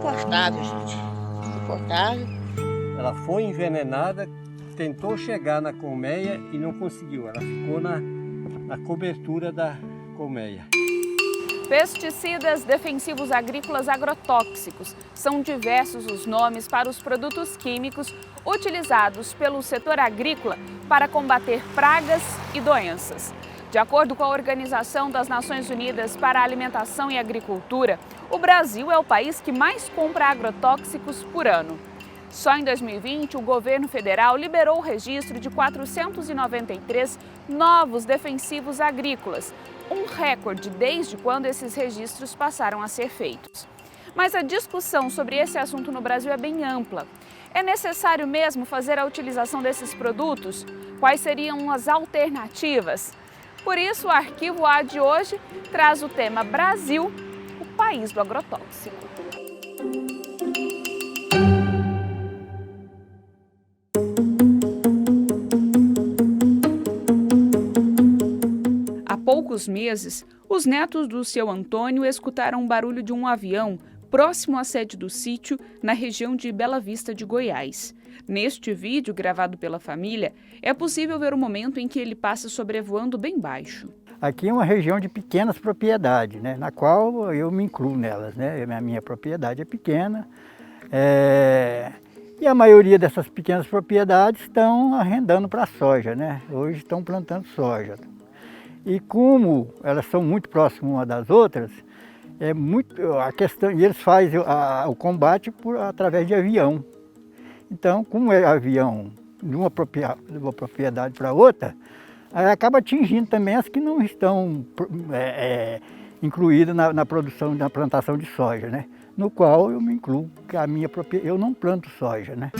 insuportável, gente. Insuportável. Ela foi envenenada, tentou chegar na colmeia e não conseguiu. Ela ficou na cobertura da colmeia. Pesticidas defensivos agrícolas agrotóxicos. São diversos os nomes para os produtos químicos utilizados pelo setor agrícola para combater pragas e doenças. De acordo com a Organização das Nações Unidas para a Alimentação e Agricultura, o Brasil é o país que mais compra agrotóxicos por ano. Só em 2020, o governo federal liberou o registro de 493 novos defensivos agrícolas, um recorde desde quando esses registros passaram a ser feitos. Mas a discussão sobre esse assunto no Brasil é bem ampla. É necessário mesmo fazer a utilização desses produtos? Quais seriam as alternativas? Por isso, o Arquivo A de hoje traz o tema Brasil, o país do agrotóxico. Há poucos meses, os netos do seu Antônio escutaram o barulho de um avião próximo à sede do sítio, na região de Bela Vista de Goiás. Neste vídeo, gravado pela família, é possível ver o momento em que ele passa sobrevoando bem baixo. Aqui é uma região de pequenas propriedades, né, na qual eu me incluo nelas, né? A minha propriedade é pequena e a maioria dessas pequenas propriedades estão arrendando para soja, né? Hoje estão plantando soja. E como elas são muito próximas umas das outras, é muito a questão, e eles fazem o combate através de avião. Então, como é avião de uma propriedade para outra, aí acaba atingindo também as que não estão incluídas na produção, na plantação de soja, né? No qual eu me incluo, que eu não planto soja, né?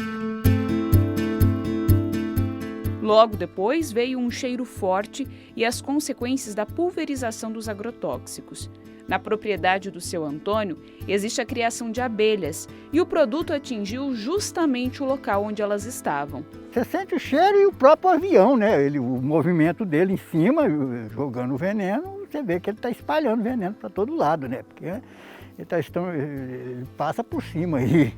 Logo depois veio um cheiro forte e as consequências da pulverização dos agrotóxicos. Na propriedade do seu Antônio, existe a criação de abelhas e o produto atingiu justamente o local onde elas estavam. Você sente o cheiro e o próprio avião, né? O movimento dele em cima, jogando o veneno, você vê que ele está espalhando veneno para todo lado, né? Porque ele passa por cima aí.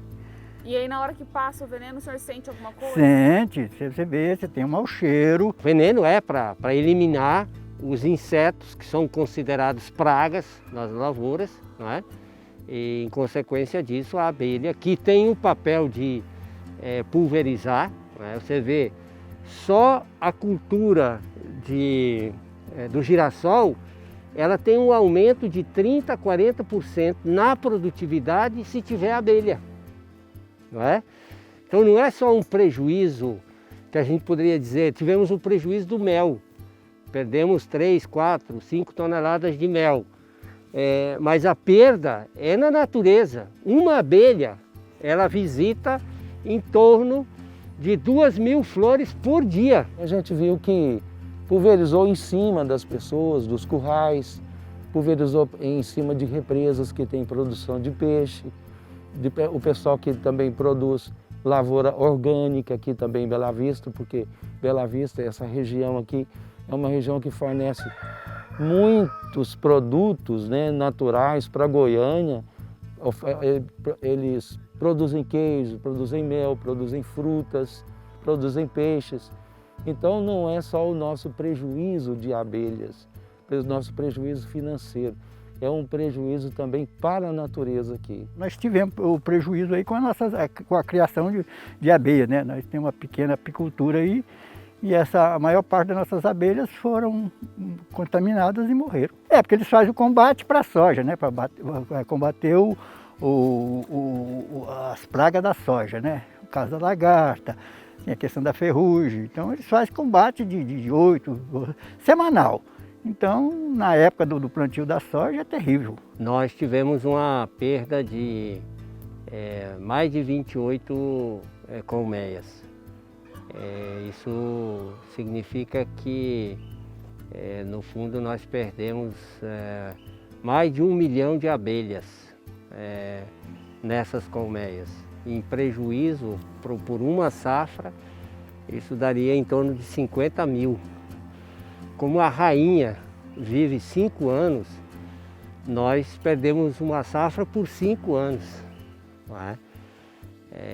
E aí na hora que passa o veneno, o senhor sente alguma coisa? Sente, você vê, você tem um mau cheiro. O veneno é para eliminar os insetos que são considerados pragas nas lavouras, não é? E em consequência disso a abelha, que tem o papel de pulverizar, não é? Você vê só a cultura do girassol, ela tem um aumento de 30% a 40% na produtividade se tiver abelha. Não é? Então não é só um prejuízo que a gente poderia dizer, tivemos um prejuízo do mel, perdemos 3, 4, 5 toneladas de mel, mas a perda é na natureza. Uma abelha, ela visita em torno de 2.000 flores por dia. A gente viu que pulverizou em cima das pessoas, dos currais, pulverizou em cima de represas que tem produção de peixe, o pessoal que também produz lavoura orgânica aqui também em Bela Vista, porque Bela Vista, essa região aqui, é uma região que fornece muitos produtos, né, naturais para Goiânia. Eles produzem queijo, produzem mel, produzem frutas, produzem peixes. Então não é só o nosso prejuízo de abelhas, o nosso prejuízo financeiro. É um prejuízo também para a natureza aqui. Nós tivemos o prejuízo aí com a criação de abelha, né? Nós temos uma pequena apicultura aí e a maior parte das nossas abelhas foram contaminadas e morreram. Porque eles fazem o combate para a soja, né? Para combater as pragas da soja, né? O caso da lagarta, tem a questão da ferrugem. Então eles fazem combate de 8, semanal. Então, na época do plantio da soja, é terrível. Nós tivemos uma perda de mais de 28 colmeias. Isso significa que, no fundo, nós perdemos mais de 1 milhão de abelhas nessas colmeias. Em prejuízo por uma safra, isso daria em torno de 50 mil. Como a rainha vive 5 anos, nós perdemos uma safra por 5 anos. não é?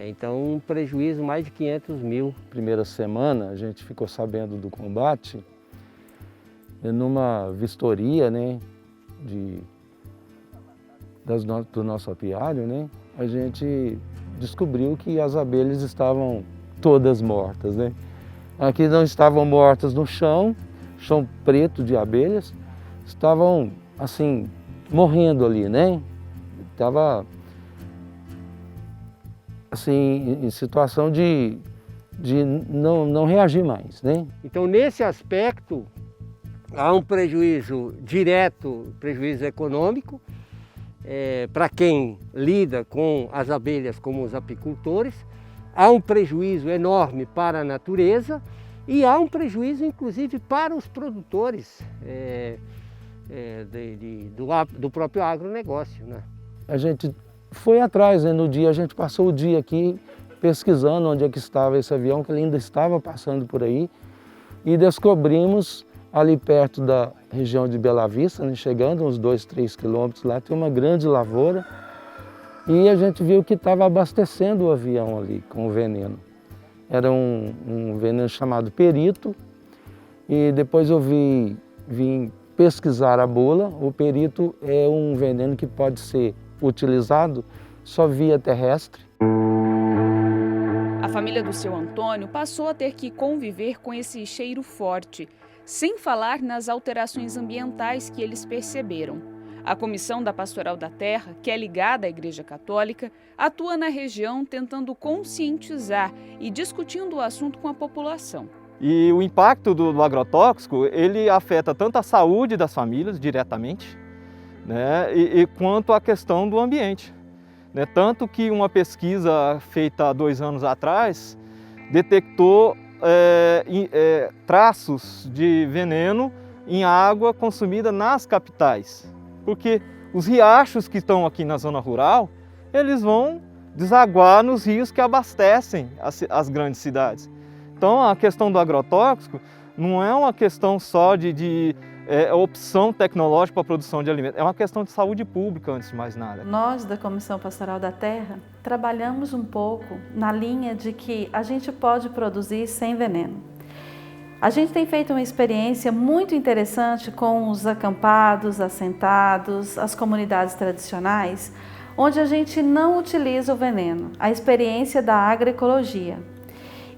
Então, um prejuízo mais de 500 mil. Primeira semana, a gente ficou sabendo do combate numa vistoria, né, do nosso apiário, né, a gente descobriu que as abelhas estavam todas mortas, né. Aqui não estavam mortas no chão preto de abelhas, estavam assim, morrendo ali, né. Estava assim, em situação de não reagir mais, né? Então, nesse aspecto, há um prejuízo direto, prejuízo econômico, para quem lida com as abelhas como os apicultores, há um prejuízo enorme para a natureza e há um prejuízo, inclusive, para os produtores do próprio agronegócio, né? A gente foi atrás, né? No dia, a gente passou o dia aqui pesquisando onde é que estava esse avião, que ele ainda estava passando por aí, e descobrimos ali perto da região de Bela Vista, né? Chegando uns 2, 3 quilômetros lá, tem uma grande lavoura, e a gente viu que estava abastecendo o avião ali com o veneno. Era um veneno chamado perito, e depois eu vim pesquisar a bula. O perito é um veneno que pode ser utilizado só via terrestre. A família do seu Antônio passou a ter que conviver com esse cheiro forte, sem falar nas alterações ambientais que eles perceberam. A Comissão da Pastoral da Terra, que é ligada à Igreja Católica, atua na região tentando conscientizar e discutindo o assunto com a população. E o impacto do agrotóxico, ele afeta tanto a saúde das famílias diretamente, né, quanto a questão do ambiente. Né? Tanto que uma pesquisa feita há 2 anos atrás detectou traços de veneno em água consumida nas capitais. Porque os riachos que estão aqui na zona rural, eles vão desaguar nos rios que abastecem as grandes cidades. Então a questão do agrotóxico não é uma questão só de opção tecnológica para a produção de alimentos, é uma questão de saúde pública antes de mais nada. Nós da Comissão Pastoral da Terra trabalhamos um pouco na linha de que a gente pode produzir sem veneno. A gente tem feito uma experiência muito interessante com os acampados, assentados, as comunidades tradicionais, onde a gente não utiliza o veneno, a experiência da agroecologia.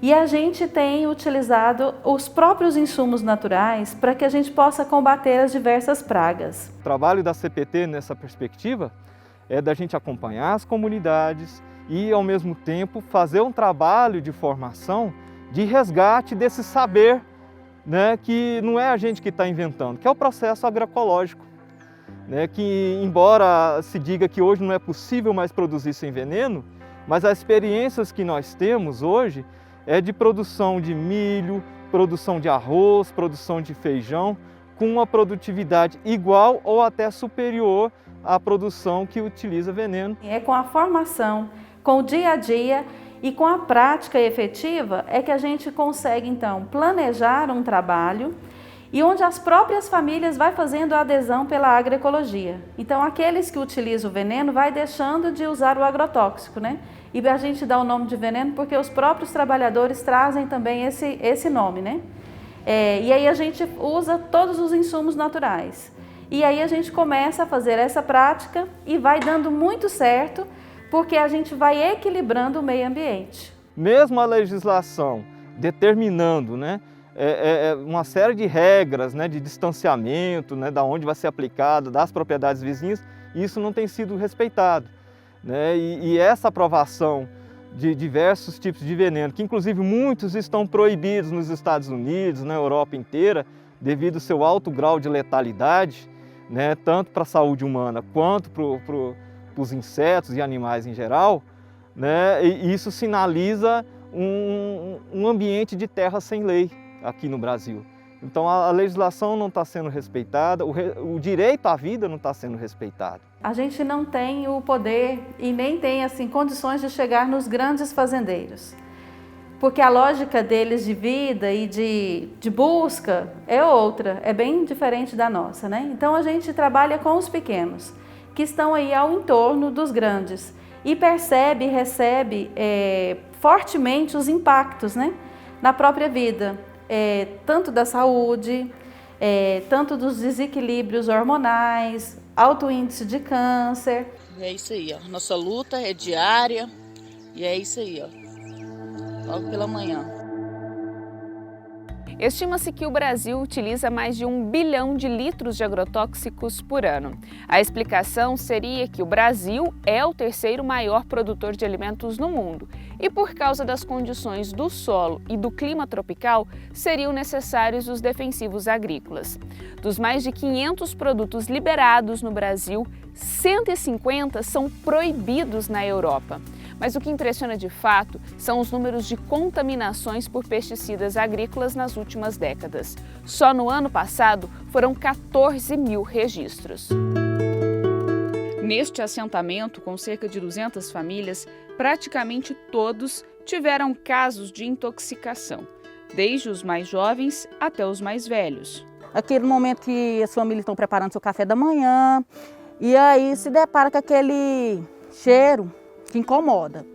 E a gente tem utilizado os próprios insumos naturais para que a gente possa combater as diversas pragas. O trabalho da CPT nessa perspectiva é da gente acompanhar as comunidades e, ao mesmo tempo, fazer um trabalho de formação, de resgate desse saber, né, que não é a gente que está inventando, que é o processo agroecológico. Né, que, embora se diga que hoje não é possível mais produzir sem veneno, mas as experiências que nós temos hoje é de produção de milho, produção de arroz, produção de feijão, com uma produtividade igual ou até superior à produção que utiliza veneno. É com a formação, com o dia a dia e com a prática efetiva é que a gente consegue então planejar um trabalho e onde as próprias famílias vão fazendo a adesão pela agroecologia. Então aqueles que utilizam o veneno vai deixando de usar o agrotóxico, né? E a gente dá o nome de veneno porque os próprios trabalhadores trazem também esse nome, né? E aí a gente usa todos os insumos naturais. E aí a gente começa a fazer essa prática e vai dando muito certo, porque a gente vai equilibrando o meio ambiente. Mesmo a legislação determinando, né, uma série de regras, né, de distanciamento, né, da onde vai ser aplicado, das propriedades vizinhas, isso não tem sido respeitado. Né? E essa aprovação de diversos tipos de veneno, que inclusive muitos estão proibidos nos Estados Unidos, na Europa inteira, devido ao seu alto grau de letalidade, né, tanto para a saúde humana quanto para os insetos e animais em geral, né, e isso sinaliza um ambiente de terra sem lei aqui no Brasil. Então a legislação não está sendo respeitada, o direito à vida não está sendo respeitado. A gente não tem o poder e nem tem assim, condições de chegar nos grandes fazendeiros. Porque a lógica deles de vida e de busca é outra, é bem diferente da nossa, né? Então a gente trabalha com os pequenos, que estão aí ao entorno dos grandes. e percebe e recebe fortemente os impactos, né, na própria vida, tanto da saúde, tanto dos desequilíbrios hormonais, alto índice de câncer. É isso aí, ó. Nossa luta é diária e é isso aí, ó. Logo pela manhã. Estima-se que o Brasil utiliza mais de 1 bilhão de litros de agrotóxicos por ano. A explicação seria que o Brasil é o terceiro maior produtor de alimentos no mundo e, por causa das condições do solo e do clima tropical, seriam necessários os defensivos agrícolas. Dos mais de 500 produtos liberados no Brasil, 150 são proibidos na Europa. Mas o que impressiona de fato são os números de contaminações por pesticidas agrícolas nas últimas décadas. Só no ano passado foram 14 mil registros. Neste assentamento, com cerca de 200 famílias, praticamente todos tiveram casos de intoxicação, desde os mais jovens até os mais velhos. Aquele momento que as famílias estão preparando seu café da manhã, e aí se depara com aquele cheiro que incomoda.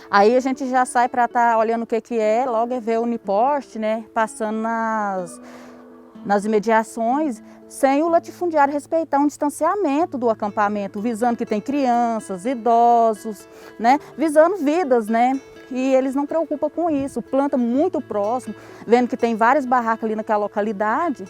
Aí a gente já sai para estar olhando o que é, logo é ver o Unipost, né, passando nas imediações, sem o latifundiário respeitar um distanciamento do acampamento, visando que tem crianças, idosos, né, visando vidas, né, e eles não preocupam com isso, planta muito próximo, vendo que tem várias barracas ali naquela localidade,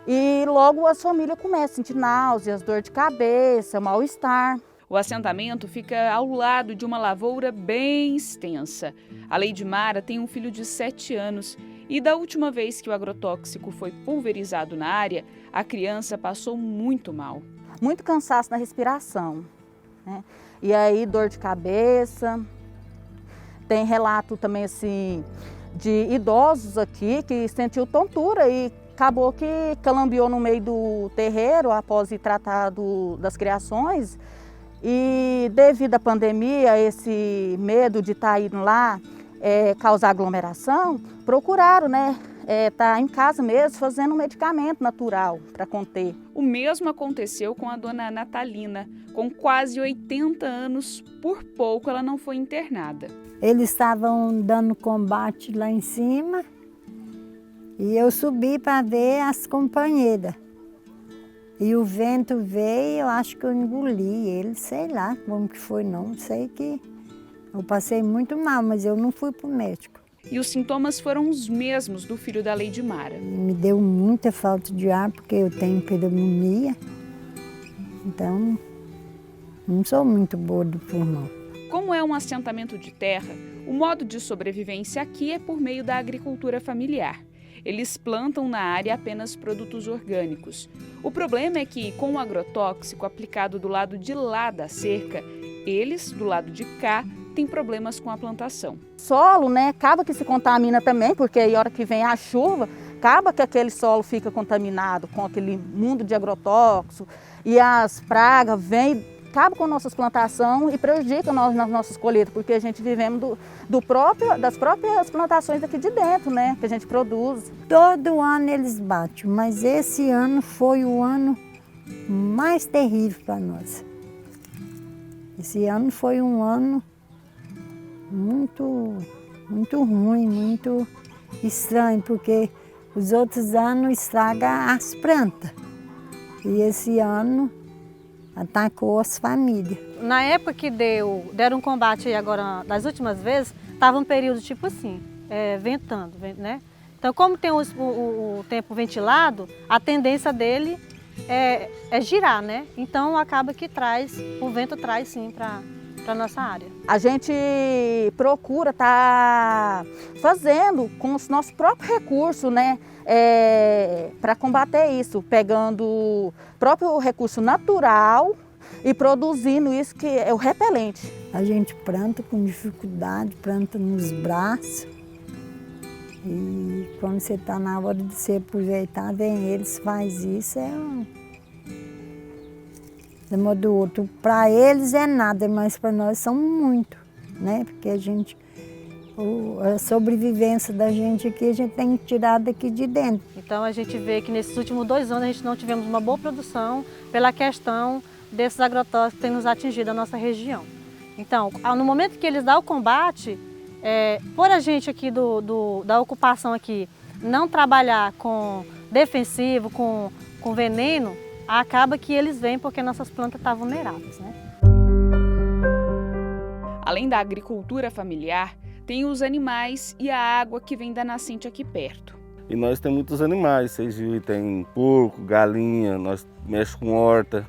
e logo as famílias começam a sentir náuseas, dor de cabeça, mal-estar. O assentamento fica ao lado de uma lavoura bem extensa. A Leidmara tem um filho de 7 anos e da última vez que o agrotóxico foi pulverizado na área, a criança passou muito mal. Muito cansaço na respiração, né? E aí dor de cabeça. Tem relato também assim de idosos aqui que sentiu tontura e acabou que calambiou no meio do terreiro após ir tratar das criações. E devido à pandemia, esse medo de estar indo lá causar aglomeração, procuraram, né, estar em casa mesmo fazendo um medicamento natural para conter. O mesmo aconteceu com a dona Natalina. Com quase 80 anos, por pouco ela não foi internada. Eles estavam dando combate lá em cima e eu subi para ver as companheiras. E o vento veio, eu acho que eu engoli ele, sei lá como que foi não, sei que eu passei muito mal, mas eu não fui para o médico. E os sintomas foram os mesmos do filho da Leidmara. Me deu muita falta de ar porque eu tenho pneumonia, então não sou muito boa do pulmão. Como é um assentamento de terra, o modo de sobrevivência aqui é por meio da agricultura familiar. Eles plantam na área apenas produtos orgânicos. O problema é que, com o agrotóxico aplicado do lado de lá da cerca, eles, do lado de cá, têm problemas com a plantação. Solo, né, acaba que se contamina também, porque aí a hora que vem a chuva, acaba que aquele solo fica contaminado com aquele mundo de agrotóxico e as pragas vêm, acaba com nossas plantações e prejudica nós nas nossas colheitas, porque a gente vivemos das próprias plantações aqui de dentro, né, que a gente produz. Todo ano eles batem, mas esse ano foi o ano mais terrível para nós. Esse ano foi um ano muito ruim, muito estranho, porque os outros anos estragam as plantas e esse ano atacou as famílias. Na época que deram um combate aí agora, das últimas vezes, estava um período tipo assim, ventando, né? Então, como tem o tempo ventilado, a tendência dele é girar, né? Então, acaba que o vento traz sim para a nossa área. A gente procura estar fazendo com os nossos próprios recursos, né? Para combater isso, pegando o próprio recurso natural e produzindo isso que é o repelente. A gente planta com dificuldade, planta nos braços e quando você está na hora de se aproveitar, vem eles, faz isso, de modo outro. Para eles é nada, mas para nós são muito, né? Porque a sobrevivência da gente aqui, a gente tem que tirar daqui de dentro. Então a gente vê que nesses últimos 2 anos a gente não tivemos uma boa produção pela questão desses agrotóxicos que têm nos atingido a nossa região. Então, no momento que eles dão o combate, por a gente aqui da ocupação aqui não trabalhar com defensivo, com veneno, acaba que eles vêm porque nossas plantas estão vulneráveis, né? Além da agricultura familiar, tem os animais e a água que vem da nascente aqui perto. E nós temos muitos animais, vocês viram, tem porco, galinha, nós mexemos com horta,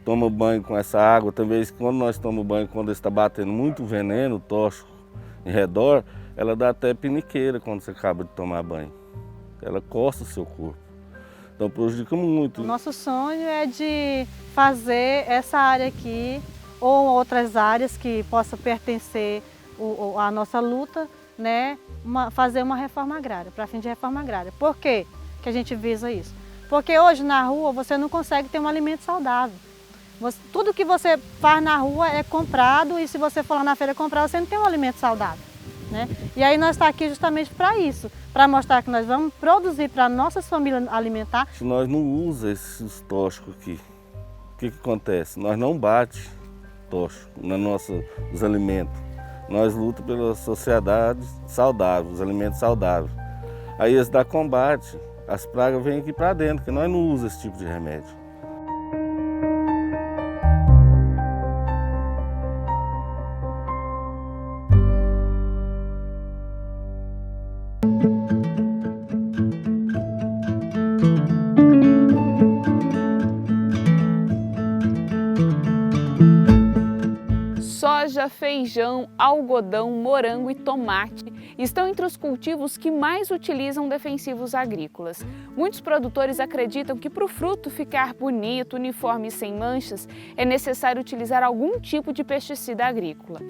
toma banho com essa água. Também quando nós tomamos banho, quando está batendo muito veneno, tóxico em redor, ela dá até piniqueira quando você acaba de tomar banho. Ela coça o seu corpo, então prejudica muito. O nosso sonho é de fazer essa área aqui ou outras áreas que possam pertencer à nossa luta, né? Fazer uma reforma agrária, para fim de reforma agrária. Por que a gente visa isso? Porque hoje na rua você não consegue ter um alimento saudável. Tudo que você faz na rua é comprado e se você for lá na feira comprar, você não tem um alimento saudável, né? E aí nós estamos aqui justamente para isso, para mostrar que nós vamos produzir para nossas famílias alimentar. Se nós não usamos esses tóxicos aqui, o que acontece? Nós não bate tóxico nos alimentos. Nós lutamos pela sociedade saudável, os alimentos saudáveis. Aí eles dão combate, as pragas vêm aqui para dentro, porque nós não usamos esse tipo de remédio. Soja, feijão, algodão, morango e tomate estão entre os cultivos que mais utilizam defensivos agrícolas. Muitos produtores acreditam que para o fruto ficar bonito, uniforme e sem manchas, é necessário utilizar algum tipo de pesticida agrícola.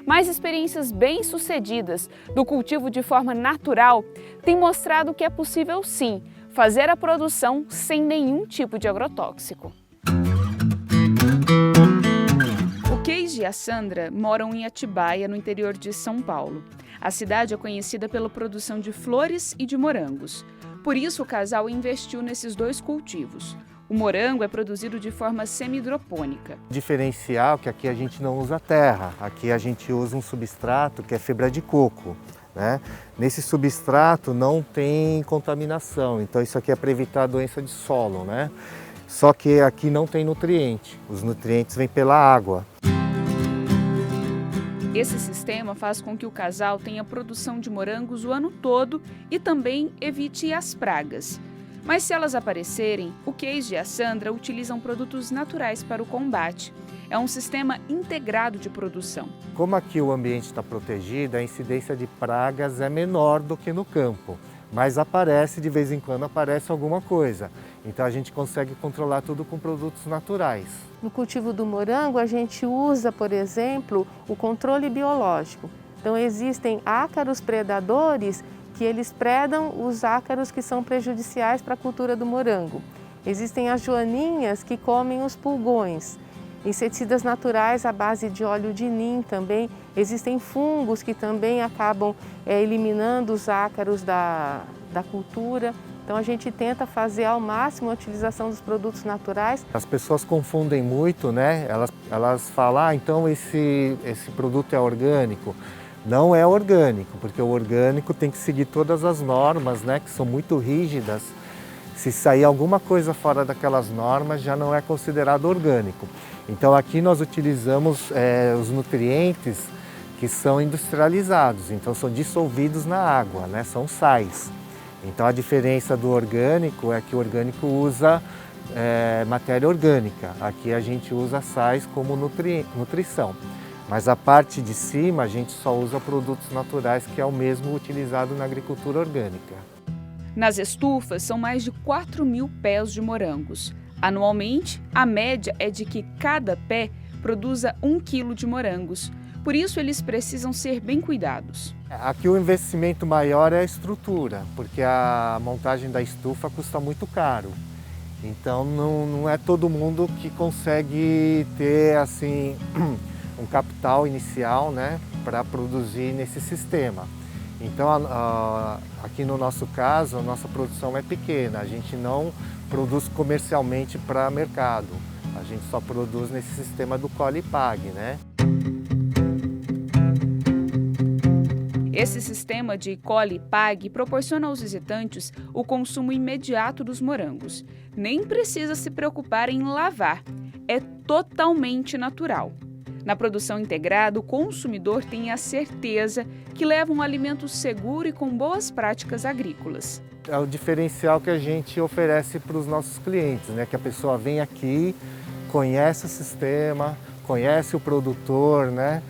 Mas experiências bem-sucedidas do cultivo de forma natural têm mostrado que é possível sim fazer a produção sem nenhum tipo de agrotóxico. Keis e a Sandra moram em Atibaia, no interior de São Paulo. A cidade é conhecida pela produção de flores e de morangos. Por isso, o casal investiu nesses dois cultivos. O morango é produzido de forma semi-hidropônica. Diferencial que aqui a gente não usa terra, aqui a gente usa um substrato que é fibra de coco, né? Nesse substrato não tem contaminação, então isso aqui é para evitar a doença de solo, né? Só que aqui não tem nutriente, os nutrientes vêm pela água. Esse sistema faz com que o casal tenha produção de morangos o ano todo e também evite as pragas. Mas se elas aparecerem, o Keis e a Sandra utilizam produtos naturais para o combate. É um sistema integrado de produção. Como aqui o ambiente está protegido, a incidência de pragas é menor do que no campo. Mas de vez em quando aparece alguma coisa. Então a gente consegue controlar tudo com produtos naturais. No cultivo do morango a gente usa, por exemplo, o controle biológico. Então existem ácaros predadores que eles predam os ácaros que são prejudiciais para a cultura do morango. Existem as joaninhas que comem os pulgões. Inseticidas naturais à base de óleo de nim também. Existem fungos que também acabam eliminando os ácaros da cultura. Então a gente tenta fazer ao máximo a utilização dos produtos naturais. As pessoas confundem muito, né? Elas falam, então esse produto é orgânico. Não é orgânico, porque o orgânico tem que seguir todas as normas, né? Que são muito rígidas. Se sair alguma coisa fora daquelas normas, já não é considerado orgânico. Então aqui nós utilizamos os nutrientes que são industrializados, então são dissolvidos na água, né? São sais. Então a diferença do orgânico é que o orgânico usa matéria orgânica, aqui a gente usa sais como nutrição. Mas a parte de cima a gente só usa produtos naturais, que é o mesmo utilizado na agricultura orgânica. Nas estufas são mais de 4.000 pés de morangos. Anualmente, a média é de que cada pé produza 1 quilo de morangos. Por isso, eles precisam ser bem cuidados. Aqui o investimento maior é a estrutura, porque a montagem da estufa custa muito caro. Então não é todo mundo que consegue ter assim, um capital inicial, né, para produzir nesse sistema. Então aqui no nosso caso, a nossa produção é pequena, a gente não produz comercialmente para mercado, a gente só produz nesse sistema do colhe e pague, né? Esse sistema de colhe e pague proporciona aos visitantes o consumo imediato dos morangos. Nem precisa se preocupar em lavar, é totalmente natural. Na produção integrada, o consumidor tem a certeza que leva um alimento seguro e com boas práticas agrícolas. É o diferencial que a gente oferece para os nossos clientes, né? Que a pessoa vem aqui, conhece o sistema, conhece o produtor, né?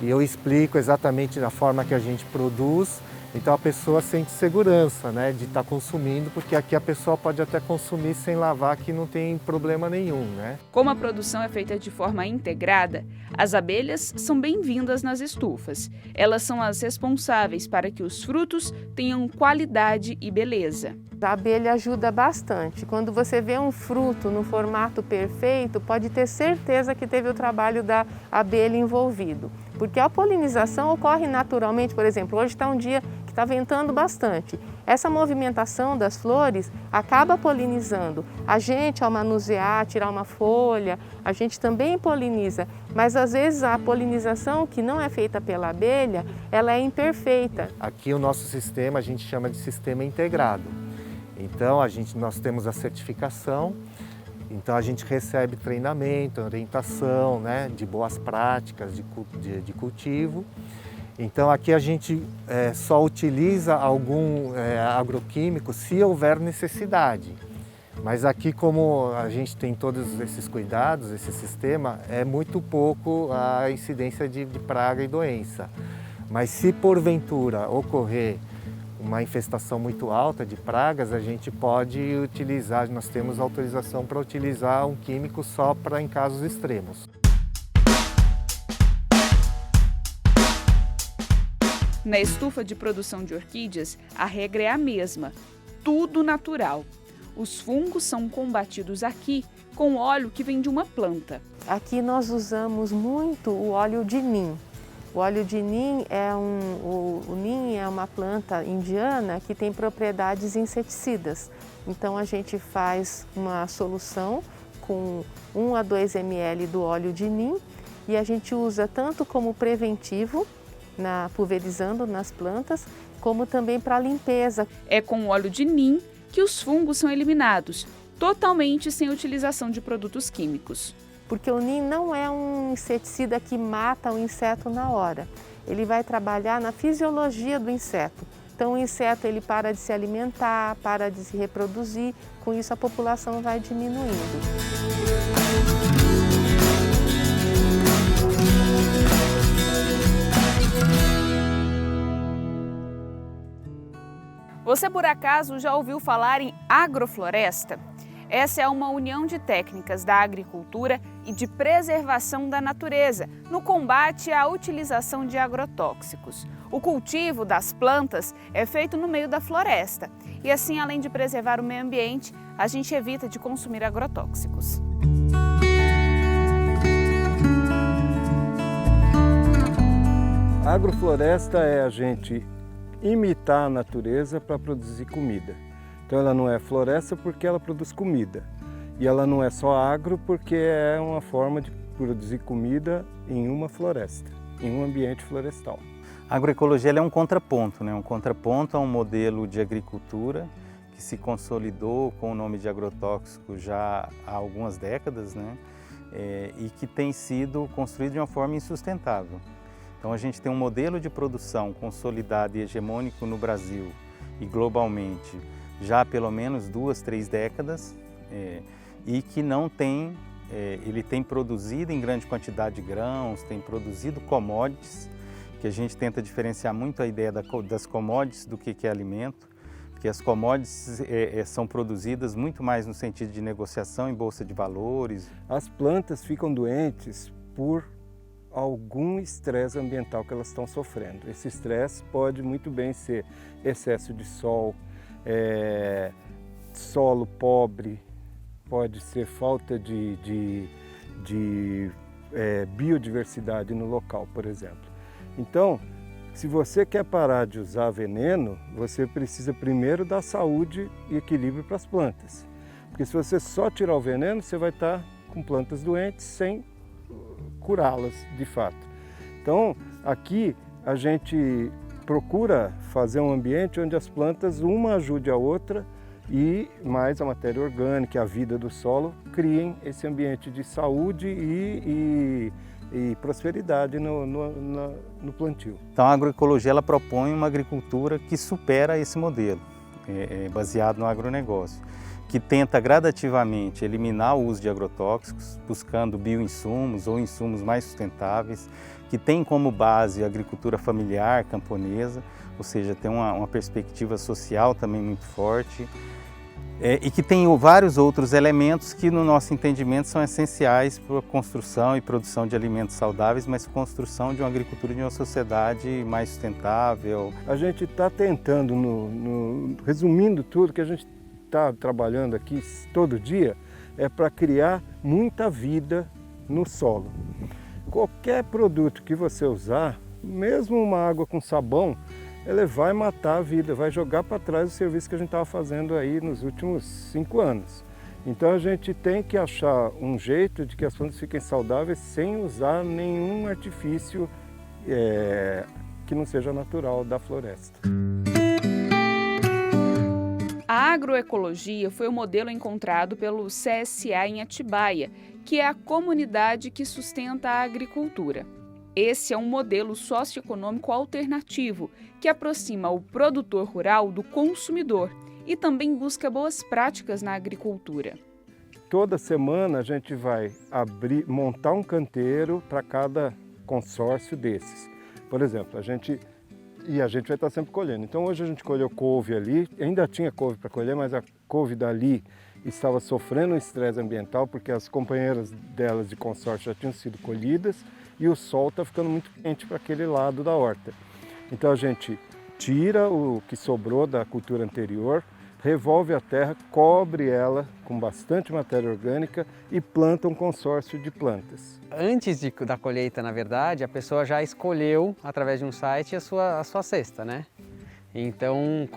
E eu explico exatamente da forma que a gente produz, então a pessoa sente segurança, né, de estar consumindo, porque aqui a pessoa pode até consumir sem lavar, que não tem problema nenhum, né? Como a produção é feita de forma integrada, as abelhas são bem-vindas nas estufas. Elas são as responsáveis para que os frutos tenham qualidade e beleza. A abelha ajuda bastante. Quando você vê um fruto no formato perfeito, pode ter certeza que teve o trabalho da abelha envolvido. Porque a polinização ocorre naturalmente, por exemplo, hoje está um dia que está ventando bastante. Essa movimentação das flores acaba polinizando. A gente, ao manusear, tirar uma folha, a gente também poliniza. Mas às vezes a polinização que não é feita pela abelha, ela é imperfeita. Aqui o nosso sistema a gente chama de sistema integrado. Então nós temos a certificação, então a gente recebe treinamento, orientação, né, de boas práticas de cultivo. Então aqui a gente só utiliza algum agroquímico se houver necessidade. Mas aqui, como a gente tem todos esses cuidados, esse sistema, é muito pouco a incidência de praga e doença. Mas se porventura ocorrer uma infestação muito alta de pragas, a gente pode utilizar, nós temos autorização para utilizar um químico só para em casos extremos. Na estufa de produção de orquídeas, a regra é a mesma, tudo natural. Os fungos são combatidos aqui com óleo que vem de uma planta. Aqui nós usamos muito o óleo de nim. O óleo de nim o nim é uma planta indiana que tem propriedades inseticidas. Então a gente faz uma solução com 1 a 2 ml do óleo de nim e a gente usa tanto como preventivo, pulverizando nas plantas, como também para limpeza. É com o óleo de nim que os fungos são eliminados, totalmente sem utilização de produtos químicos. Porque o nim não é um inseticida que mata o inseto na hora. Ele vai trabalhar na fisiologia do inseto. Então o inseto ele para de se alimentar, para de se reproduzir, com isso a população vai diminuindo. Você por acaso já ouviu falar em agrofloresta? Essa é uma união de técnicas da agricultura e de preservação da natureza no combate à utilização de agrotóxicos. O cultivo das plantas é feito no meio da floresta e assim, além de preservar o meio ambiente, a gente evita de consumir agrotóxicos. A agrofloresta é a gente imitar a natureza para produzir comida. Então ela não é floresta porque ela produz comida. E ela não é só agro porque é uma forma de produzir comida em uma floresta, em um ambiente florestal. A agroecologia é um contraponto, né? Um contraponto a um modelo de agricultura que se consolidou com o nome de agrotóxico já há algumas décadas, né? E que tem sido construído de uma forma insustentável. Então a gente tem um modelo de produção consolidado e hegemônico no Brasil e globalmente já há pelo menos 2, 3 décadas e que não tem, ele tem produzido em grande quantidade de grãos, tem produzido commodities, que a gente tenta diferenciar muito a ideia das commodities do que é alimento, porque as commodities são produzidas muito mais no sentido de negociação em bolsa de valores. As plantas ficam doentes por algum estresse ambiental que elas estão sofrendo. Esse estresse pode muito bem ser excesso de sol, solo pobre, pode ser falta de biodiversidade no local, por exemplo. Então, se você quer parar de usar veneno, você precisa primeiro dar saúde e equilíbrio para as plantas. Porque se você só tirar o veneno, você vai estar com plantas doentes sem curá-las de fato. Então, aqui a gente procura fazer um ambiente onde as plantas, uma ajude a outra, e mais a matéria orgânica, a vida do solo, criem esse ambiente de saúde e prosperidade no plantio. Então a agroecologia ela propõe uma agricultura que supera esse modelo, baseado no agronegócio, que tenta gradativamente eliminar o uso de agrotóxicos, buscando bioinsumos ou insumos mais sustentáveis, que tem como base a agricultura familiar, camponesa, ou seja, tem uma perspectiva social também muito forte, e que tem vários outros elementos que, no nosso entendimento, são essenciais para a construção e produção de alimentos saudáveis, mas construção de uma agricultura de uma sociedade mais sustentável. A gente está tentando, resumindo tudo que a gente está trabalhando aqui todo dia, é para criar muita vida no solo. Qualquer produto que você usar, mesmo uma água com sabão, ela vai matar a vida, vai jogar para trás o serviço que a gente estava fazendo aí nos últimos 5 anos. Então a gente tem que achar um jeito de que as plantas fiquem saudáveis sem usar nenhum artifício que não seja natural da floresta. A agroecologia foi o modelo encontrado pelo CSA em Atibaia, que é a comunidade que sustenta a agricultura. Esse é um modelo socioeconômico alternativo que aproxima o produtor rural do consumidor e também busca boas práticas na agricultura. Toda semana a gente vai montar um canteiro para cada consórcio desses. Por exemplo, a gente vai estar sempre colhendo. Então hoje a gente colheu couve ali, ainda tinha couve para colher, mas a couve dali estava sofrendo um estresse ambiental porque as companheiras delas de consórcio já tinham sido colhidas e o sol está ficando muito quente para aquele lado da horta. Então a gente tira o que sobrou da cultura anterior, revolve a terra, cobre ela com bastante matéria orgânica e planta um consórcio de plantas. Antes da colheita, na verdade, a pessoa já escolheu, através de um site, a sua cesta, né? Então,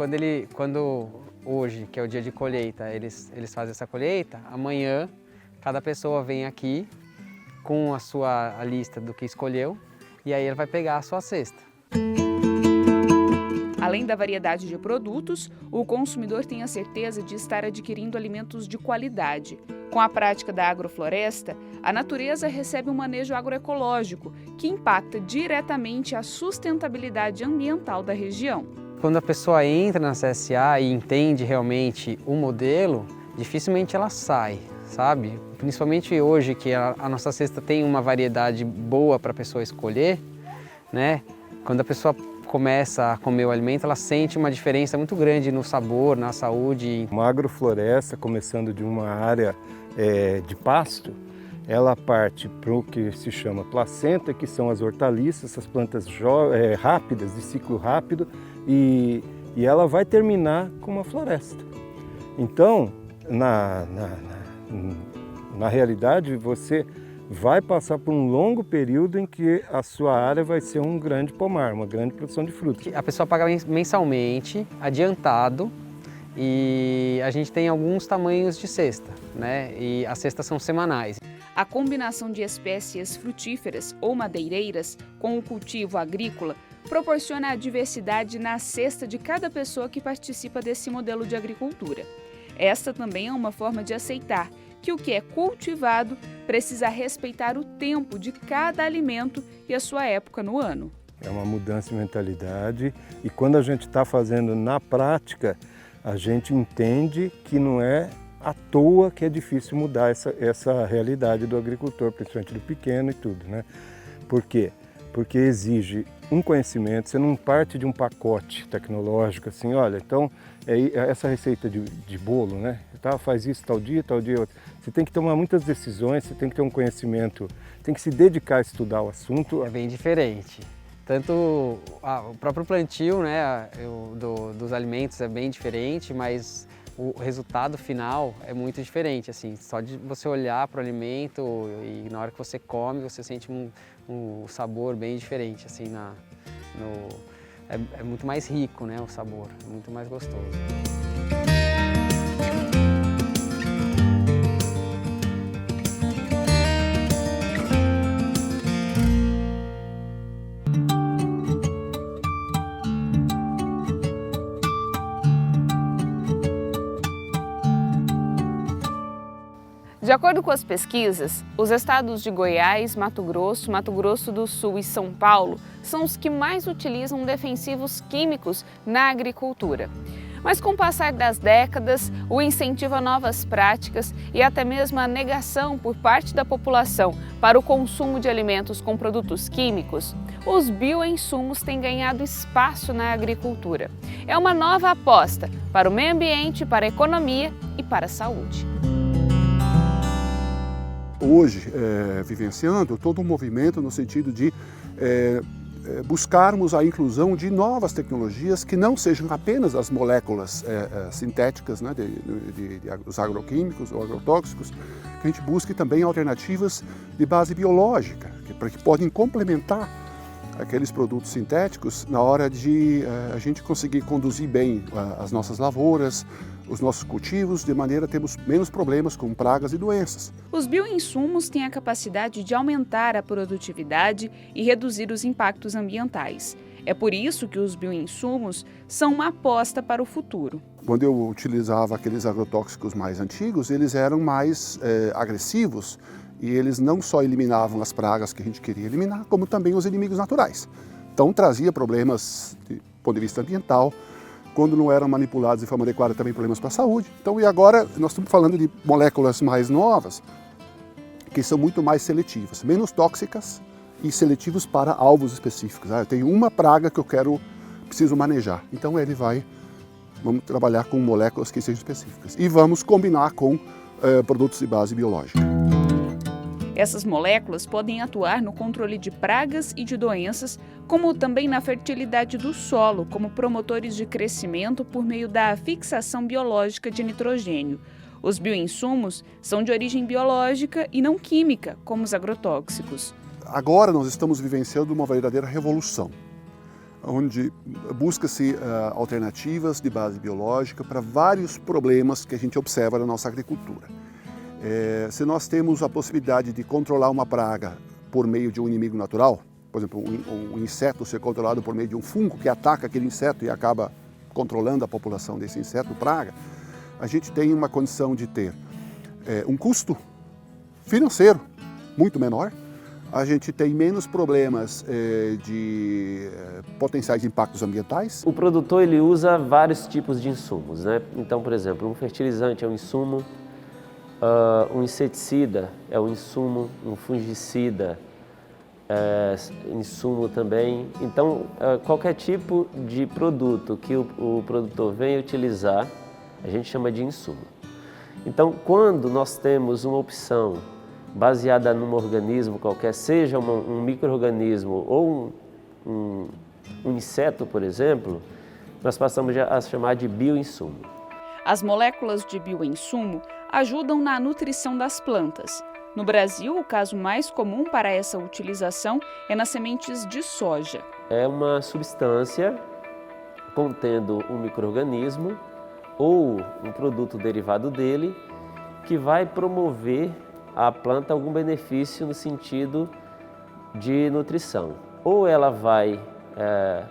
quando hoje, que é o dia de colheita, eles fazem essa colheita, amanhã cada pessoa vem aqui com a lista do que escolheu e aí ele vai pegar a sua cesta. Além da variedade de produtos, o consumidor tem a certeza de estar adquirindo alimentos de qualidade. Com a prática da agrofloresta, a natureza recebe um manejo agroecológico que impacta diretamente a sustentabilidade ambiental da região. Quando a pessoa entra na CSA e entende realmente o modelo, dificilmente ela sai, sabe? Principalmente hoje que a nossa cesta tem uma variedade boa para a pessoa escolher, né? Quando a pessoa começa a comer o alimento, ela sente uma diferença muito grande no sabor, na saúde. Uma agrofloresta, começando de uma área de pasto, ela parte para o que se chama placenta, que são as hortaliças, essas plantas rápidas, de ciclo rápido, e ela vai terminar com uma floresta. Então, na realidade, você vai passar por um longo período em que a sua área vai ser um grande pomar, uma grande produção de frutos. A pessoa paga mensalmente, adiantado, e a gente tem alguns tamanhos de cesta, né? E as cestas são semanais. A combinação de espécies frutíferas ou madeireiras com o cultivo agrícola proporciona a diversidade na cesta de cada pessoa que participa desse modelo de agricultura. Esta também é uma forma de aceitar que o que é cultivado precisa respeitar o tempo de cada alimento e a sua época no ano. É uma mudança de mentalidade e quando a gente está fazendo na prática, a gente entende que não é à toa que é difícil mudar essa realidade do agricultor, principalmente do pequeno e tudo, né? Por quê? Porque exige um conhecimento, você não parte de um pacote tecnológico assim, olha, então essa receita de bolo, né? Faz isso tal dia outro. Você tem que tomar muitas decisões, você tem que ter um conhecimento, tem que se dedicar a estudar o assunto. É bem diferente. Tanto o próprio plantio, né, dos alimentos é bem diferente, mas o resultado final é muito diferente, assim, só de você olhar para o alimento e na hora que você come, você sente um sabor bem diferente, assim, é muito mais rico, né, o sabor, é muito mais gostoso. De acordo com as pesquisas, os estados de Goiás, Mato Grosso do Sul e São Paulo são os que mais utilizam defensivos químicos na agricultura. Mas com o passar das décadas, o incentivo a novas práticas e até mesmo a negação por parte da população para o consumo de alimentos com produtos químicos, os bioinsumos têm ganhado espaço na agricultura. É uma nova aposta para o meio ambiente, para a economia e para a saúde. Hoje, vivenciando todo um movimento no sentido de buscarmos a inclusão de novas tecnologias que não sejam apenas as moléculas sintéticas, né, os agroquímicos ou agrotóxicos, que a gente busque também alternativas de base biológica, que podem complementar aqueles produtos sintéticos na hora de a gente conseguir conduzir bem as nossas lavouras, os nossos cultivos, de maneira a termos menos problemas com pragas e doenças. Os bioinsumos têm a capacidade de aumentar a produtividade e reduzir os impactos ambientais. É por isso que os bioinsumos são uma aposta para o futuro. Quando eu utilizava aqueles agrotóxicos mais antigos, eles eram mais agressivos e eles não só eliminavam as pragas que a gente queria eliminar, como também os inimigos naturais. Então trazia problemas do ponto de vista ambiental. Quando não eram manipulados de forma adequada, também problemas para a saúde. Então, e agora nós estamos falando de moléculas mais novas, que são muito mais seletivas, menos tóxicas e seletivas para alvos específicos. Eu tenho uma praga que eu preciso manejar. Então vamos trabalhar com moléculas que sejam específicas. E vamos combinar com produtos de base biológica. Essas moléculas podem atuar no controle de pragas e de doenças, como também na fertilidade do solo, como promotores de crescimento por meio da fixação biológica de nitrogênio. Os bioinsumos são de origem biológica e não química, como os agrotóxicos. Agora nós estamos vivenciando uma verdadeira revolução, onde busca-se alternativas de base biológica para vários problemas que a gente observa na nossa agricultura. Se nós temos a possibilidade de controlar uma praga por meio de um inimigo natural, por exemplo, um inseto ser controlado por meio de um fungo que ataca aquele inseto e acaba controlando a população desse inseto praga, a gente tem uma condição de ter um custo financeiro muito menor, a gente tem menos problemas de potenciais impactos ambientais. O produtor ele usa vários tipos de insumos, né? Então, por exemplo, um fertilizante é um insumo, um inseticida é um insumo, um fungicida é insumo também. Então, qualquer tipo de produto que o produtor venha utilizar, a gente chama de insumo. Então, quando nós temos uma opção baseada num organismo qualquer, seja um micro-organismo ou um inseto, por exemplo, nós passamos a chamar de bioinsumo. As moléculas de bioinsumo ajudam na nutrição das plantas. No Brasil, o caso mais comum para essa utilização é nas sementes de soja. É uma substância contendo um micro-organismo ou um produto derivado dele que vai promover à planta algum benefício no sentido de nutrição. Ou ela vai,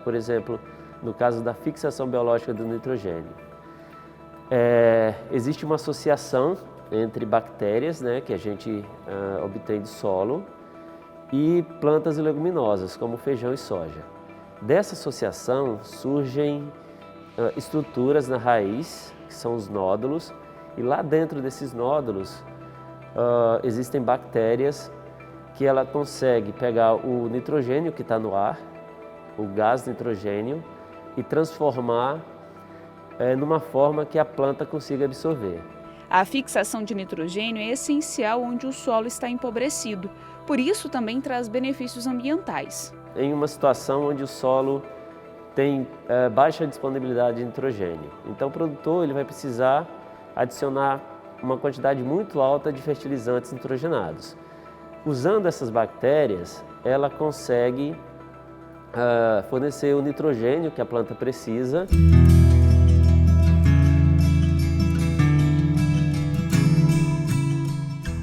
por exemplo, no caso da fixação biológica do nitrogênio, existe uma associação entre bactérias, né, que a gente obtém do solo, e plantas e leguminosas, como feijão e soja. Dessa associação surgem estruturas na raiz, que são os nódulos, e lá dentro desses nódulos existem bactérias que ela consegue pegar o nitrogênio que está no ar, o gás nitrogênio, e transformar numa forma que a planta consiga absorver. A fixação de nitrogênio é essencial onde o solo está empobrecido, por isso também traz benefícios ambientais. Em uma situação onde o solo tem baixa disponibilidade de nitrogênio, então o produtor ele vai precisar adicionar uma quantidade muito alta de fertilizantes nitrogenados. Usando essas bactérias, ela consegue fornecer o nitrogênio que a planta precisa.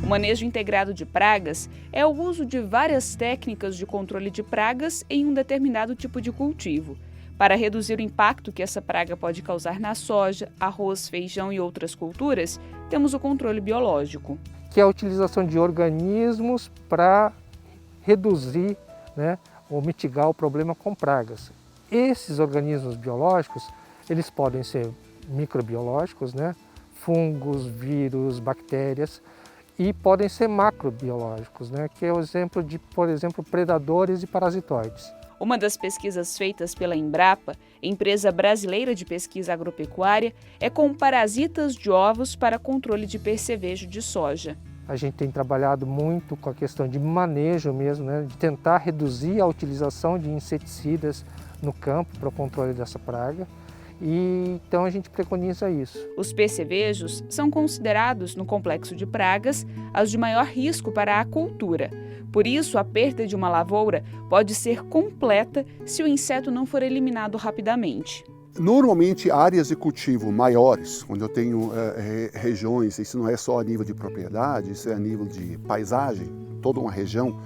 O manejo integrado de pragas é o uso de várias técnicas de controle de pragas em um determinado tipo de cultivo. Para reduzir o impacto que essa praga pode causar na soja, arroz, feijão e outras culturas, temos o controle biológico. Que é a utilização de organismos para reduzir, né, ou mitigar o problema com pragas. Esses organismos biológicos, eles podem ser microbiológicos, né, fungos, vírus, bactérias, e podem ser macrobiológicos, né, que é o exemplo de, por exemplo, predadores e parasitoides. Uma das pesquisas feitas pela Embrapa, empresa brasileira de pesquisa agropecuária, é com parasitas de ovos para controle de percevejo de soja. A gente tem trabalhado muito com a questão de manejo mesmo, né, de tentar reduzir a utilização de inseticidas no campo para o controle dessa praga. E então a gente preconiza isso. Os percevejos são considerados, no complexo de pragas, as de maior risco para a cultura. Por isso, a perda de uma lavoura pode ser completa se o inseto não for eliminado rapidamente. Normalmente, áreas de cultivo maiores, onde eu tenho regiões, isso não é só a nível de propriedade, isso é a nível de paisagem, toda uma região,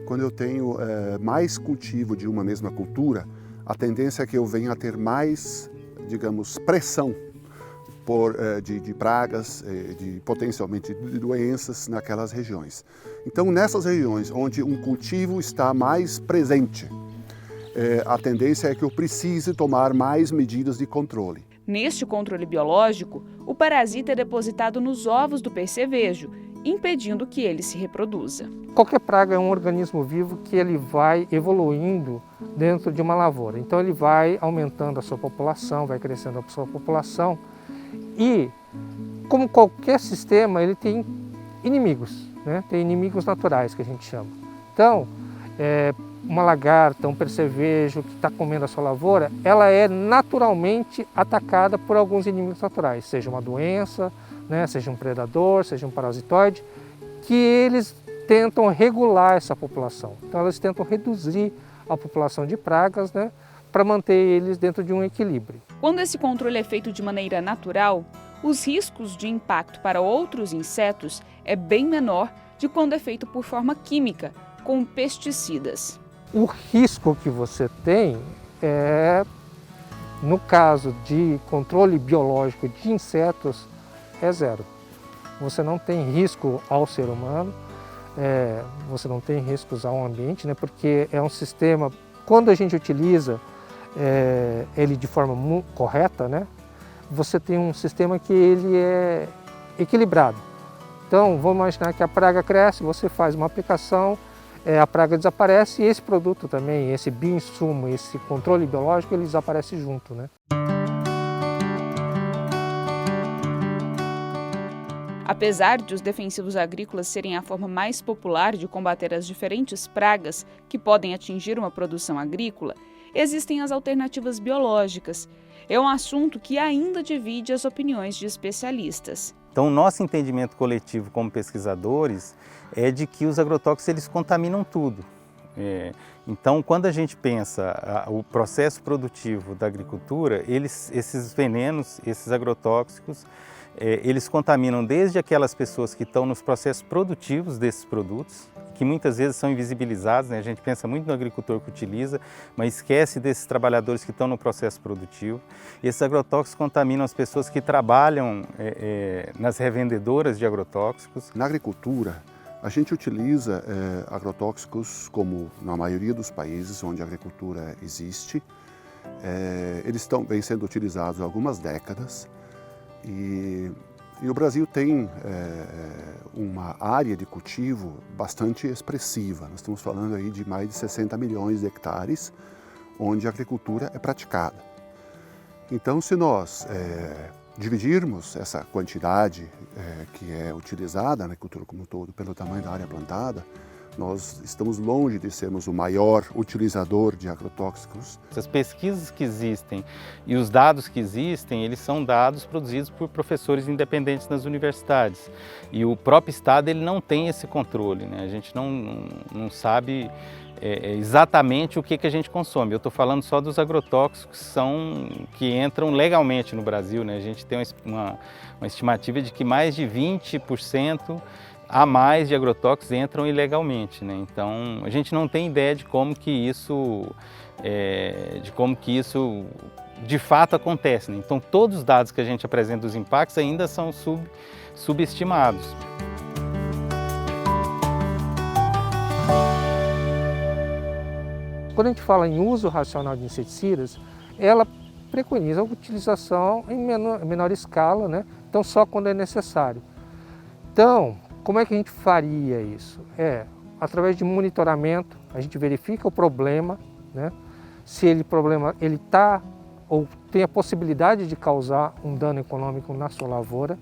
quando eu tenho mais cultivo de uma mesma cultura, a tendência é que eu venha a ter mais, digamos, pressão de pragas, potencialmente de doenças naquelas regiões. Então, nessas regiões onde um cultivo está mais presente, a tendência é que eu precise tomar mais medidas de controle. Neste controle biológico, o parasita é depositado nos ovos do percevejo, impedindo que ele se reproduza. Qualquer praga é um organismo vivo que ele vai evoluindo dentro de uma lavoura. Então ele vai aumentando a sua população, vai crescendo a sua população e, como qualquer sistema, ele tem inimigos, né? Tem inimigos naturais que a gente chama. Então, uma lagarta, um percevejo que está comendo a sua lavoura, ela é naturalmente atacada por alguns inimigos naturais, seja uma doença, né, seja um predador, seja um parasitoide, que eles tentam regular essa população. Então eles tentam reduzir a população de pragas, né, para manter eles dentro de um equilíbrio. Quando esse controle é feito de maneira natural, os riscos de impacto para outros insetos é bem menor de quando é feito por forma química, com pesticidas. O risco que você tem no caso de controle biológico de insetos, é zero. Você não tem risco ao ser humano, você não tem riscos ao ambiente, né, porque é um sistema, quando a gente utiliza ele de forma correta, né, você tem um sistema que ele é equilibrado. Então, vamos imaginar que a praga cresce, você faz uma aplicação, a praga desaparece e esse produto também, esse bioinsumo, esse controle biológico, ele desaparece junto, né? Apesar de os defensivos agrícolas serem a forma mais popular de combater as diferentes pragas que podem atingir uma produção agrícola, existem as alternativas biológicas. É um assunto que ainda divide as opiniões de especialistas. Então, o nosso entendimento coletivo como pesquisadores é de que os agrotóxicos eles contaminam tudo. Então, quando a gente pensa o processo produtivo da agricultura, esses venenos, esses agrotóxicos, eles contaminam desde aquelas pessoas que estão nos processos produtivos desses produtos, que muitas vezes são invisibilizados, né? A gente pensa muito no agricultor que utiliza, mas esquece desses trabalhadores que estão no processo produtivo. Esses agrotóxicos contaminam as pessoas que trabalham nas revendedoras de agrotóxicos. Na agricultura, a gente utiliza agrotóxicos como na maioria dos países onde a agricultura existe. Eles vêm sendo utilizados há algumas décadas. E o Brasil tem uma área de cultivo bastante expressiva. Nós estamos falando aí de mais de 60 milhões de hectares onde a agricultura é praticada. Então, se nós dividirmos essa quantidade que é utilizada na agricultura como um todo pelo tamanho da área plantada, nós estamos longe de sermos o maior utilizador de agrotóxicos. As pesquisas que existem e os dados que existem, eles são dados produzidos por professores independentes nas universidades. E o próprio Estado ele não tem esse controle, né? A gente não sabe exatamente o que a gente consome. Eu estou falando só dos agrotóxicos que entram legalmente no Brasil, né? A gente tem uma estimativa de que mais de 20% a mais de agrotóxicos entram ilegalmente, né? Então a gente não tem ideia de como que isso de fato acontece, né? Então todos os dados que a gente apresenta dos impactos ainda são subestimados. Quando a gente fala em uso racional de inseticidas, ela preconiza a utilização em menor escala, né? Então só quando é necessário. Então, como é que a gente faria isso? Através de monitoramento, a gente verifica o problema, né? Se o problema está ou tem a possibilidade de causar um dano econômico na sua lavoura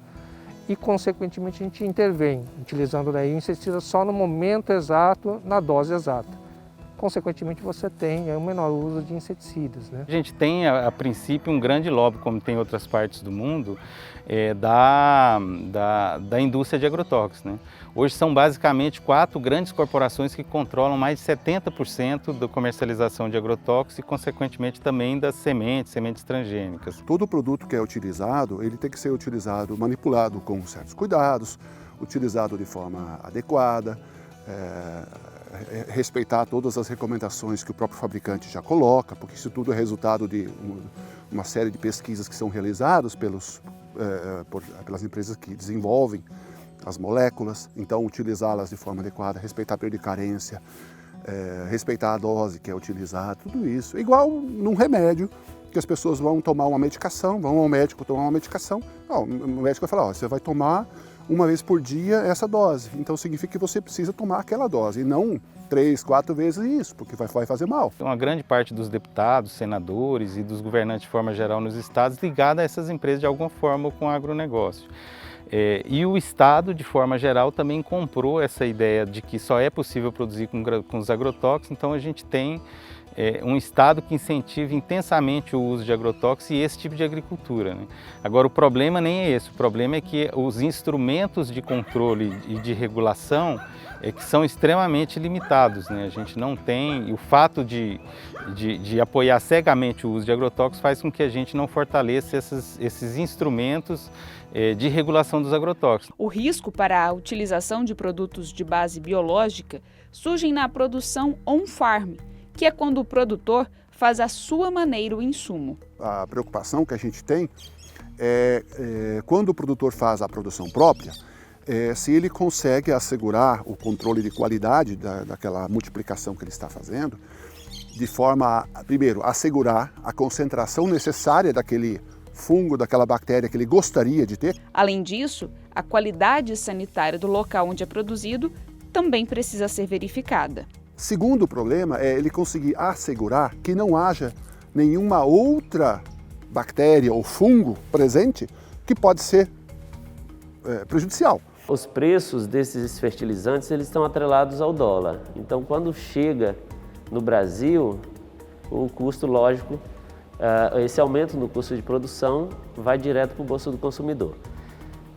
e, consequentemente, a gente intervém, utilizando daí o inseticida só no momento exato, na dose exata. Consequentemente, você tem um menor uso de inseticidas, né? A gente tem, a princípio, um grande lobby, como tem em outras partes do mundo, da indústria de agrotóxicos, né? Hoje são basicamente 4 grandes corporações que controlam mais de 70% da comercialização de agrotóxicos e, consequentemente, também das sementes transgênicas. Todo produto que é utilizado, ele tem que ser utilizado, manipulado com certos cuidados, utilizado de forma adequada, respeitar todas as recomendações que o próprio fabricante já coloca, porque isso tudo é resultado de uma série de pesquisas que são realizadas pelas empresas que desenvolvem as moléculas, então utilizá-las de forma adequada, respeitar a período de carência, respeitar a dose que é utilizada, tudo isso. Igual num remédio, que as pessoas vão tomar uma medicação, vão ao médico tomar uma medicação, o médico vai falar, você vai tomar uma vez por dia essa dose, então significa que você precisa tomar aquela dose, e não 3, 4 vezes isso, porque vai fazer mal. Uma grande parte dos deputados, senadores e dos governantes de forma geral nos estados ligada a essas empresas de alguma forma com o agronegócio. E o Estado, de forma geral, também comprou essa ideia de que só é possível produzir com os agrotóxicos, então a gente tem um Estado que incentiva intensamente o uso de agrotóxicos e esse tipo de agricultura, né? Agora, o problema nem é esse, o problema é que os instrumentos de controle e de regulação que são extremamente limitados, né? A gente não tem, e o fato de apoiar cegamente o uso de agrotóxicos faz com que a gente não fortaleça esses instrumentos de regulação dos agrotóxicos. O risco para a utilização de produtos de base biológica surge na produção on-farm, que é quando o produtor faz à sua maneira o insumo. A preocupação que a gente tem é quando o produtor faz a produção própria, se ele consegue assegurar o controle de qualidade daquela multiplicação que ele está fazendo, de forma a, primeiro, assegurar a concentração necessária daquele fungo, daquela bactéria que ele gostaria de ter. Além disso, a qualidade sanitária do local onde é produzido também precisa ser verificada. Segundo problema é ele conseguir assegurar que não haja nenhuma outra bactéria ou fungo presente que pode ser prejudicial. Os preços desses fertilizantes eles estão atrelados ao dólar. Então, quando chega no Brasil, o custo, lógico, esse aumento no custo de produção vai direto para o bolso do consumidor.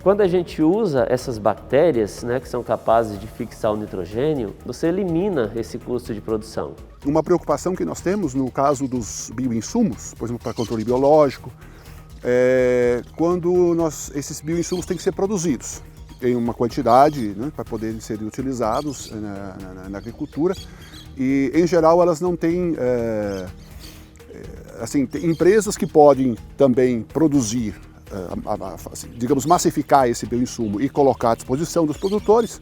Quando a gente usa essas bactérias, né, que são capazes de fixar o nitrogênio, você elimina esse custo de produção. Uma preocupação que nós temos no caso dos bioinsumos, por exemplo, para controle biológico, quando esses bioinsumos têm que ser produzidos em uma quantidade, né, para poderem ser utilizados na agricultura, e em geral elas não têm, tem empresas que podem também produzir, digamos, massificar esse bioinsumo e colocar à disposição dos produtores,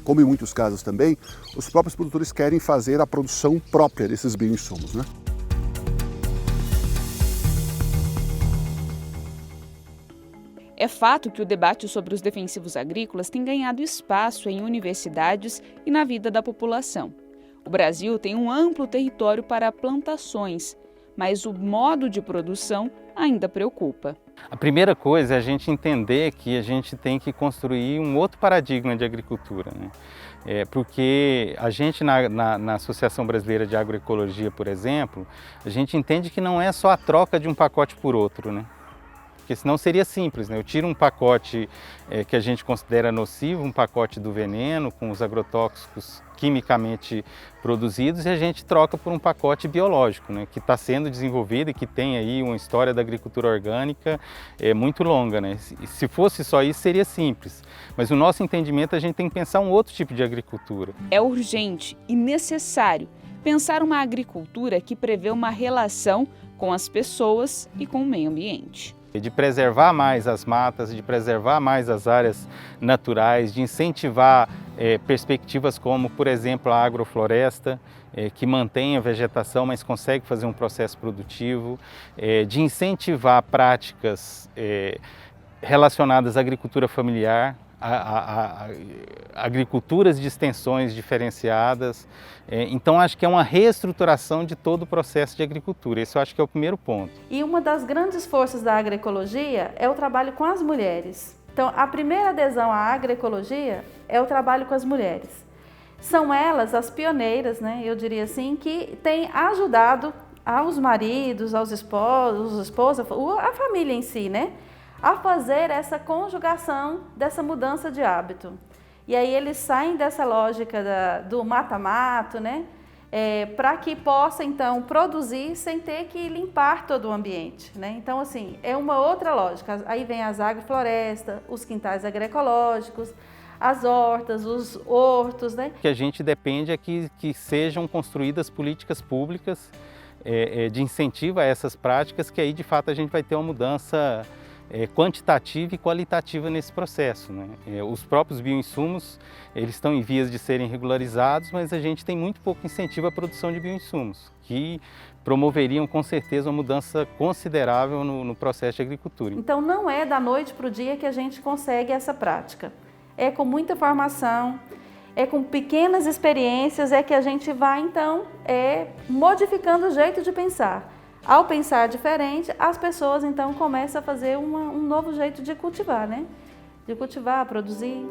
como em muitos casos também, os próprios produtores querem fazer a produção própria desses bioinsumos, né? É fato que o debate sobre os defensivos agrícolas tem ganhado espaço em universidades e na vida da população. O Brasil tem um amplo território para plantações, mas o modo de produção ainda preocupa. A primeira coisa é a gente entender que a gente tem que construir um outro paradigma de agricultura, né? Porque a gente na Associação Brasileira de Agroecologia, por exemplo, a gente entende que não é só a troca de um pacote por outro, né? porque senão seria simples, né? Eu tiro um pacote que a gente considera nocivo, um pacote do veneno com os agrotóxicos quimicamente produzidos, e a gente troca por um pacote biológico, né? Que está sendo desenvolvido e que tem aí uma história da agricultura orgânica muito longa, né? Se fosse só isso seria simples, mas no nosso entendimento a gente tem que pensar um outro tipo de agricultura. É urgente e necessário pensar uma agricultura que prevê uma relação com as pessoas e com o meio ambiente. De preservar mais as matas, de preservar mais as áreas naturais, de incentivar perspectivas como, por exemplo, a agrofloresta, que mantém a vegetação, mas consegue fazer um processo produtivo, de incentivar práticas relacionadas à agricultura familiar, a agriculturas de extensões diferenciadas. Então acho que é uma reestruturação de todo o processo de agricultura, esse eu acho que é o primeiro ponto. E uma das grandes forças da agroecologia é o trabalho com as mulheres. Então a primeira adesão à agroecologia é o trabalho com as mulheres. São elas as pioneiras, né, eu diria assim, que têm ajudado aos maridos, aos esposas, a família em si, né, a fazer essa conjugação dessa mudança de hábito. E aí eles saem dessa lógica do mata-mato, né, para que possa então produzir sem ter que limpar todo o ambiente, né? Então assim, é uma outra lógica. Aí vem as agroflorestas, os quintais agroecológicos, as hortas, os hortos, né? Que a gente depende é que sejam construídas políticas públicas de incentivo a essas práticas, que aí de fato a gente vai ter uma mudança quantitativa e qualitativa nesse processo, né? Os próprios bioinsumos, eles estão em vias de serem regularizados, mas a gente tem muito pouco incentivo à produção de bioinsumos, que promoveriam com certeza uma mudança considerável no processo de agricultura. Então não é da noite para o dia que a gente consegue essa prática. É com muita formação, é com pequenas experiências, é que a gente vai então modificando o jeito de pensar. Ao pensar diferente, as pessoas então começam a fazer um novo jeito de cultivar, né? De cultivar, produzir.